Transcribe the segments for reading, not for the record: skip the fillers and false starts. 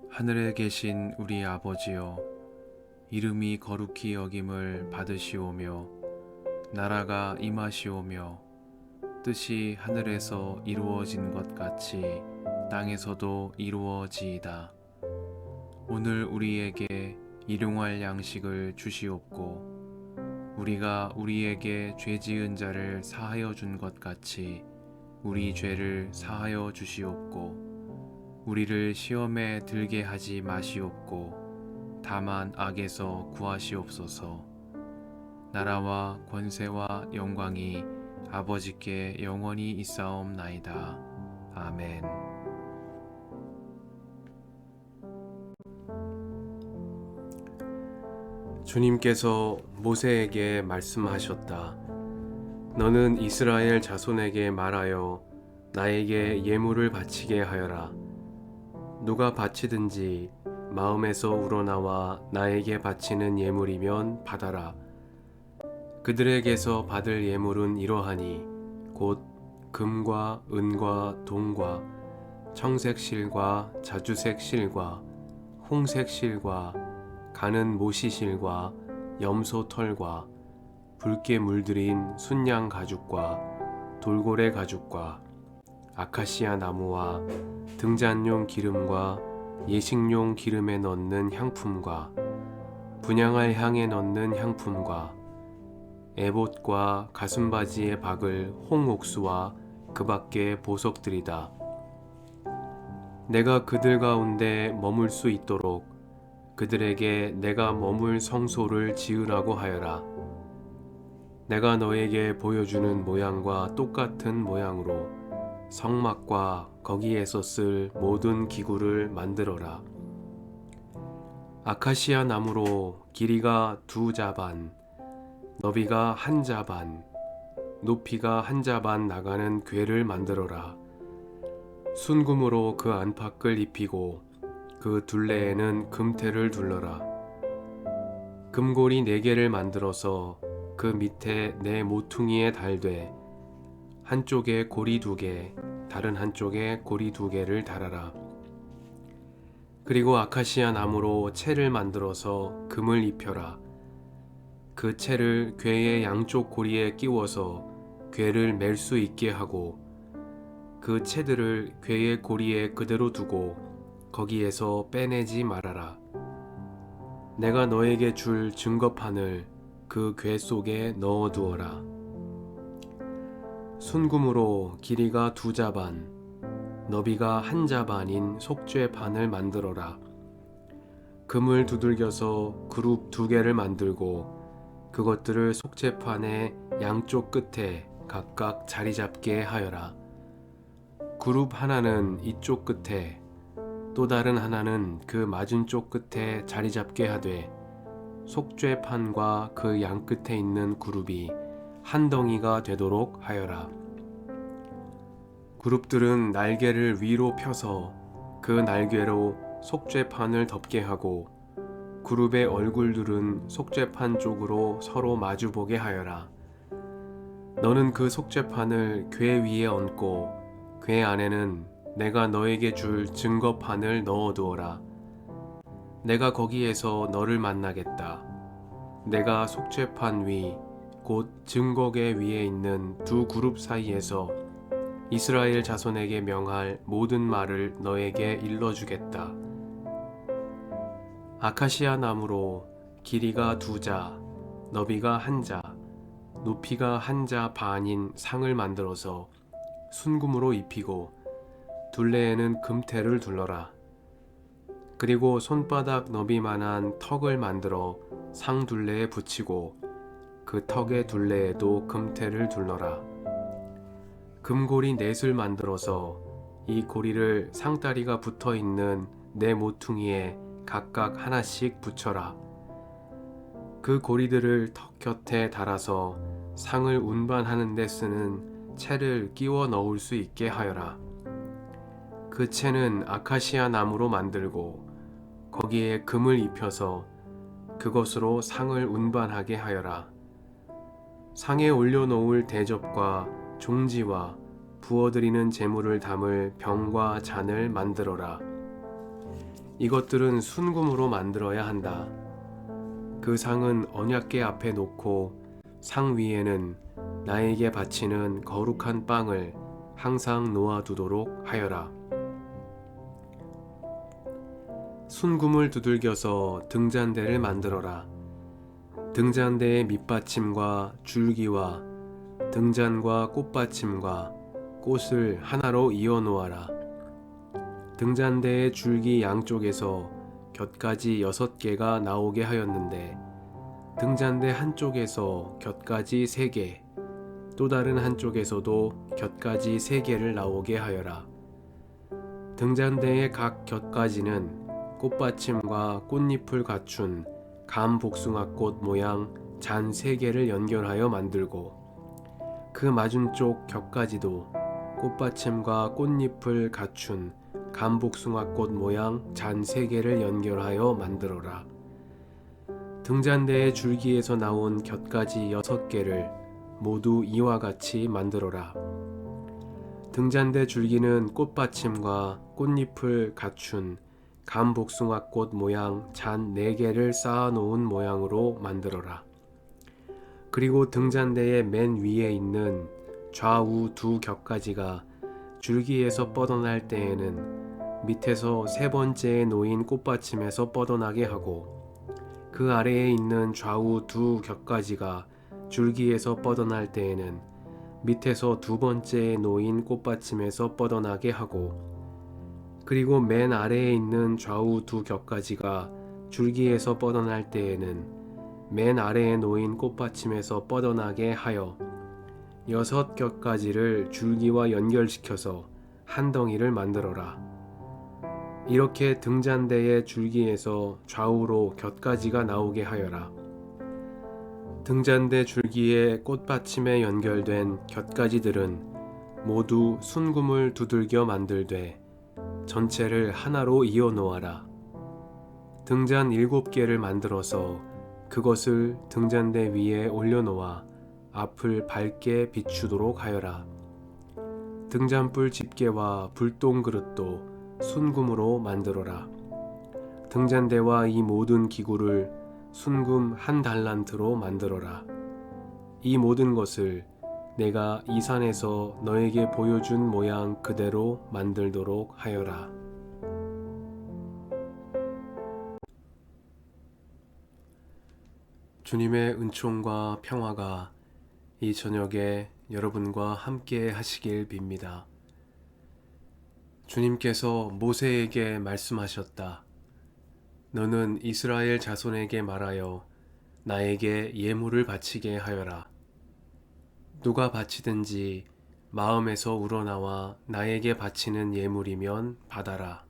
하늘에 계신 우리 아버지여, 이름이 거룩히 여김을 받으시오며 나라가 임하시오며 뜻이 하늘에서 이루어진 것 같이 땅에서도 이루어지이다. 오늘 우리에게 일용할 양식을 주시옵고 우리가 우리에게 죄 지은 자를 사하여 준 것 같이 우리 죄를 사하여 주시옵고 우리를 시험에 들게 하지 마시옵고 다만 악에서 구하시옵소서. 나라와 권세와 영광이 아버지께 영원히 있사옵나이다. 아멘. 주님께서 모세에게 말씀하셨다. 너는 이스라엘 자손에게 말하여 나에게 예물을 바치게 하여라. 누가 바치든지 마음에서 우러나와 나에게 바치는 예물이면 받아라. 그들에게서 받을 예물은 이러하니 곧 금과 은과 동과 청색 실과 자주색 실과 홍색 실과 가는 모시 실과 염소 털과 붉게 물들인 순양 가죽과 돌고래 가죽과 아카시아 나무와 등잔용 기름과 예식용 기름에 넣는 향품과 분향할 향에 넣는 향품과 에봇과 가슴바지에 박을 홍옥수와 그 밖의 보석들이다. 내가 그들 가운데 머물 수 있도록 그들에게 내가 머물 성소를 지으라고 하여라. 내가 너에게 보여주는 모양과 똑같은 모양으로 성막과 거기에서 쓸 모든 기구를 만들어라. 아카시아 나무로 길이가 2자반, 너비가 1자반, 높이가 1자반 나가는 궤를 만들어라. 순금으로 그 안팎을 입히고 그 둘레에는 금테를 둘러라. 금고리 4개를 만들어서 그 밑에 네 모퉁이에 달되 한쪽에 고리 2개, 다른 한쪽에 고리 2개를 달아라. 그리고 아카시아 나무로 채를 만들어서 금을 입혀라. 그 채를 궤의 양쪽 고리에 끼워서 궤를 맬 수 있게 하고 그 채들을 궤의 고리에 그대로 두고 거기에서 빼내지 말아라. 내가 너에게 줄 증거판을 그 궤 속에 넣어 두어라. 순금으로 길이가 2자반, 너비가 1자반인 속죄판을 만들어라. 금을 두들겨서 그룹 2개를 만들고 그것들을 속죄판의 양쪽 끝에 각각 자리 잡게 하여라. 그룹 하나는 이쪽 끝에 또 다른 하나는 그 맞은쪽 끝에 자리 잡게 하되 속죄판과 그 양 끝에 있는 그룹이 한 덩이가 되도록 하여라. 그룹들은 날개를 위로 펴서 그 날개로 속죄판을 덮게 하고 그룹의 얼굴들은 속죄판 쪽으로 서로 마주보게 하여라. 너는 그 속죄판을 궤 위에 얹고 궤 안에는 내가 너에게 줄 증거판을 넣어두어라. 내가 거기에서 너를 만나겠다. 내가 속죄판 위, 곧 증거궤 위에 있는 2 그룹 사이에서 이스라엘 자손에게 명할 모든 말을 너에게 일러주겠다. 아카시아 나무로 길이가 2자, 너비가 1자, 높이가 1자 반인 상을 만들어서 순금으로 입히고 둘레에는 금테를 둘러라. 그리고 손바닥 너비만한 턱을 만들어 상 둘레에 붙이고 그 턱의 둘레에도 금테를 둘러라. 금고리 4을 만들어서 이 고리를 상다리가 붙어있는 4 모퉁이에 각각 하나씩 붙여라. 그 고리들을 턱 곁에 달아서 상을 운반하는 데 쓰는 채를 끼워 넣을 수 있게 하여라. 그 채는 아카시아 나무로 만들고 거기에 금을 입혀서 그것으로 상을 운반하게 하여라. 상에 올려놓을 대접과 종지와 부어드리는 제물을 담을 병과 잔을 만들어라. 이것들은 순금으로 만들어야 한다. 그 상은 언약궤 앞에 놓고 상 위에는 나에게 바치는 거룩한 빵을 항상 놓아두도록 하여라. 순금을 두들겨서 등잔대를 만들어라. 등잔대의 밑받침과 줄기와 등잔과 꽃받침과 꽃을 하나로 이어 놓아라. 등잔대의 줄기 양쪽에서 곁가지 6개가 나오게 하였는데 등잔대 한쪽에서 곁가지 3개, 또 다른 한쪽에서도 곁가지 3개를 나오게 하여라. 등잔대의 각 곁가지는 꽃받침과 꽃잎을 갖춘 감복숭아꽃 모양 잔 3개를 연결하여 만들고 그 맞은쪽 곁가지도 꽃받침과 꽃잎을 갖춘 감복숭아꽃 모양 잔 3개를 연결하여 만들어라. 등잔대의 줄기에서 나온 곁가지 6개를 모두 이와 같이 만들어라. 등잔대 줄기는 꽃받침과 꽃잎을 갖춘 감복숭아꽃 모양 잔 4개를 쌓아 놓은 모양으로 만들어라. 그리고 등잔대의 맨 위에 있는 좌우 2 겹가지가 줄기에서 뻗어날 때에는 밑에서 3번째에 놓인 꽃받침에서 뻗어나게 하고 그 아래에 있는 좌우 2 겹가지가 줄기에서 뻗어날 때에는 밑에서 2번째에 놓인 꽃받침에서 뻗어나게 하고 그리고 맨 아래에 있는 좌우 2 겹가지가 줄기에서 뻗어날 때에는 맨 아래에 놓인 꽃받침에서 뻗어나게 하여 6 겹가지를 줄기와 연결시켜서 한 덩이를 만들어라. 이렇게 등잔대의 줄기에서 좌우로 곁가지가 나오게 하여라. 등잔대 줄기의 꽃받침에 연결된 곁가지들은 모두 순금을 두들겨 만들되 전체를 하나로 이어 놓아라. 등잔 7개를 만들어서 그것을 등잔대 위에 올려놓아 앞을 밝게 비추도록 하여라. 등잔불 집게와 불똥 그릇도 순금으로 만들어라. 등잔대와 이 모든 기구를 순금 1 달란트로 만들어라. 이 모든 것을 내가 이 산에서 너에게 보여준 모양 그대로 만들도록 하여라. 주님의 은총과 평화가 이 저녁에 여러분과 함께 하시길 빕니다. 주님께서 모세에게 말씀하셨다. 너는 이스라엘 자손에게 말하여 나에게 예물을 바치게 하여라. 누가 바치든지 마음에서 우러나와 나에게 바치는 예물이면 받아라.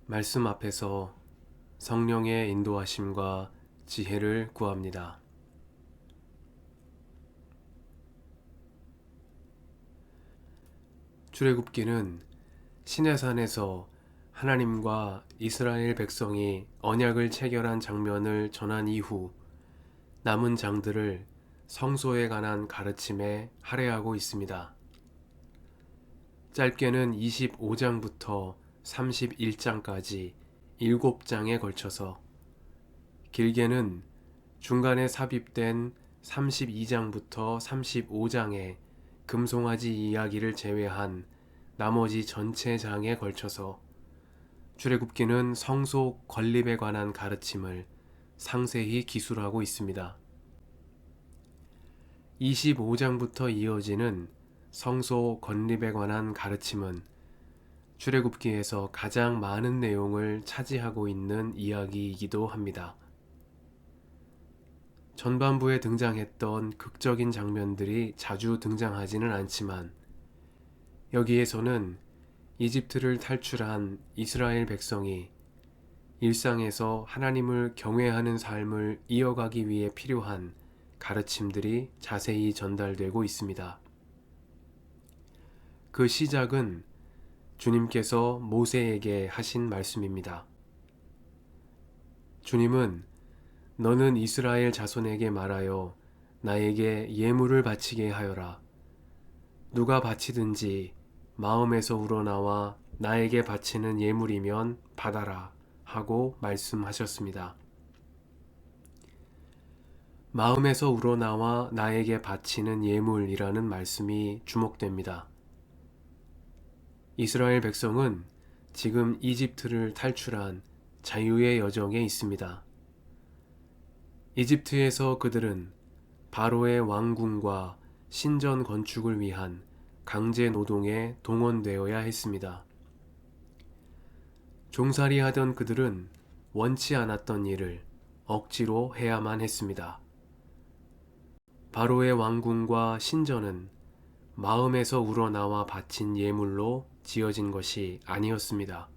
말씀 앞에서 성령의 인도하심과 지혜를 구합니다. 출애굽기는 시내산에서 하나님과 이스라엘 백성이 언약을 체결한 장면을 전한 이후 남은 장들을 성소에 관한 가르침에 할애하고 있습니다. 짧게는 25장부터 31장까지 7장에 걸쳐서, 길게는 중간에 삽입된 32장부터 35장의 금송아지 이야기를 제외한 나머지 전체 장에 걸쳐서 출애굽기는 성소 건립에 관한 가르침을 상세히 기술하고 있습니다. 25장부터 이어지는 성소 건립에 관한 가르침은 출애굽기에서 가장 많은 내용을 차지하고 있는 이야기이기도 합니다. 전반부에 등장했던 극적인 장면들이 자주 등장하지는 않지만 여기에서는 이집트를 탈출한 이스라엘 백성이 일상에서 하나님을 경외하는 삶을 이어가기 위해 필요한 가르침들이 자세히 전달되고 있습니다. 그 시작은 주님께서 모세에게 하신 말씀입니다. 주님은 너는 이스라엘 자손에게 말하여 나에게 예물을 바치게 하여라. 누가 바치든지 마음에서 우러나와 나에게 바치는 예물이면 받아라 하고 말씀하셨습니다. 마음에서 우러나와 나에게 바치는 예물이라는 말씀이 주목됩니다. 이스라엘 백성은 지금 이집트를 탈출한 자유의 여정에 있습니다. 이집트에서 그들은 바로의 왕궁과 신전 건축을 위한 강제 노동에 동원되어야 했습니다. 종살이 하던 그들은 원치 않았던 일을 억지로 해야만 했습니다. 바로의 왕궁과 신전은 마음에서 우러나와 바친 예물로 지어진 것이 아니었습니다.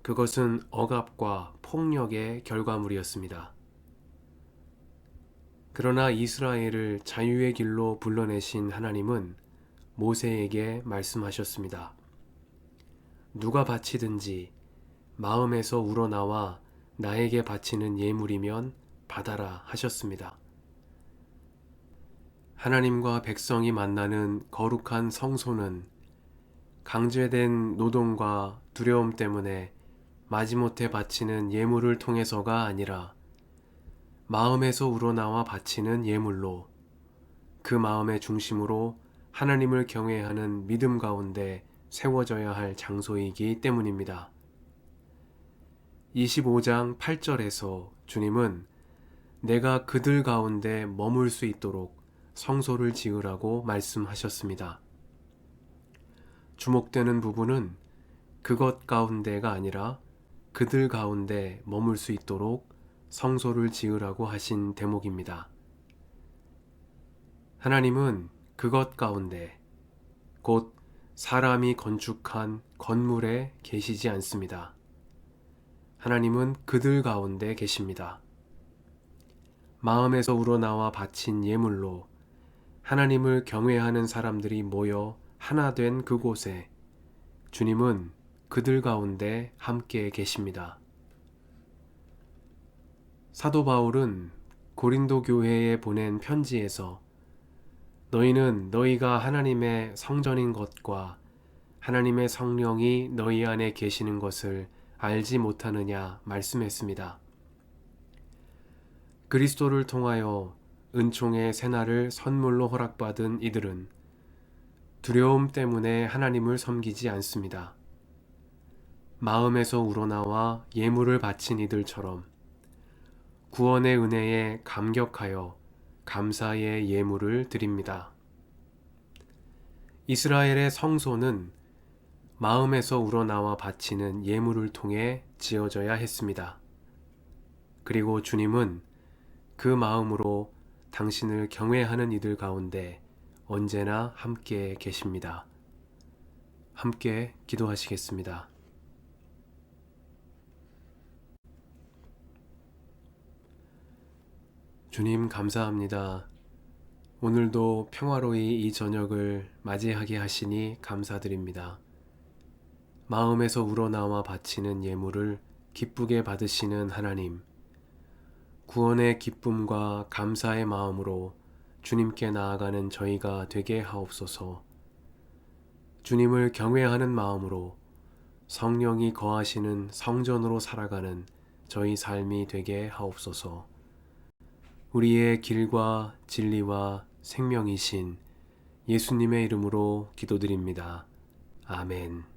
그것은 억압과 폭력의 결과물이었습니다. 그러나 이스라엘을 자유의 길로 불러내신 하나님은 모세에게 말씀하셨습니다. 누가 바치든지 마음에서 우러나와 나에게 바치는 예물이면 받아라 하셨습니다. 하나님과 백성이 만나는 거룩한 성소는 강제된 노동과 두려움 때문에 마지못해 바치는 예물을 통해서가 아니라 마음에서 우러나와 바치는 예물로 그 마음의 중심으로 하나님을 경외하는 믿음 가운데 세워져야 할 장소이기 때문입니다. 25장 8절에서 주님은 내가 그들 가운데 머물 수 있도록 성소를 지으라고 말씀하셨습니다. 주목되는 부분은 그것 가운데가 아니라 그들 가운데 머물 수 있도록 성소를 지으라고 하신 대목입니다. 하나님은 그것 가운데, 곧 사람이 건축한 건물에 계시지 않습니다. 하나님은 그들 가운데 계십니다. 마음에서 우러나와 바친 예물로 하나님을 경외하는 사람들이 모여 하나 된 그곳에 주님은 그들 가운데 함께 계십니다. 사도 바울은 고린도 교회에 보낸 편지에서 너희는 너희가 하나님의 성전인 것과 하나님의 성령이 너희 안에 계시는 것을 알지 못하느냐 말씀했습니다. 그리스도를 통하여 은총의 새날을 선물로 허락받은 이들은 두려움 때문에 하나님을 섬기지 않습니다. 마음에서 우러나와 예물을 바친 이들처럼 구원의 은혜에 감격하여 감사의 예물을 드립니다. 이스라엘의 성소는 마음에서 우러나와 바치는 예물을 통해 지어져야 했습니다. 그리고 주님은 그 마음으로 당신을 경외하는 이들 가운데 언제나 함께 계십니다. 함께 기도하시겠습니다. 주님 감사합니다. 오늘도 평화로이 이 저녁을 맞이하게 하시니 감사드립니다. 마음에서 우러나와 바치는 예물을 기쁘게 받으시는 하나님, 구원의 기쁨과 감사의 마음으로 주님께 나아가는 저희가 되게 하옵소서. 주님을 경외하는 마음으로 성령이 거하시는 성전으로 살아가는 저희 삶이 되게 하옵소서. 우리의 길과 진리와 생명이신 예수님의 이름으로 기도드립니다. 아멘.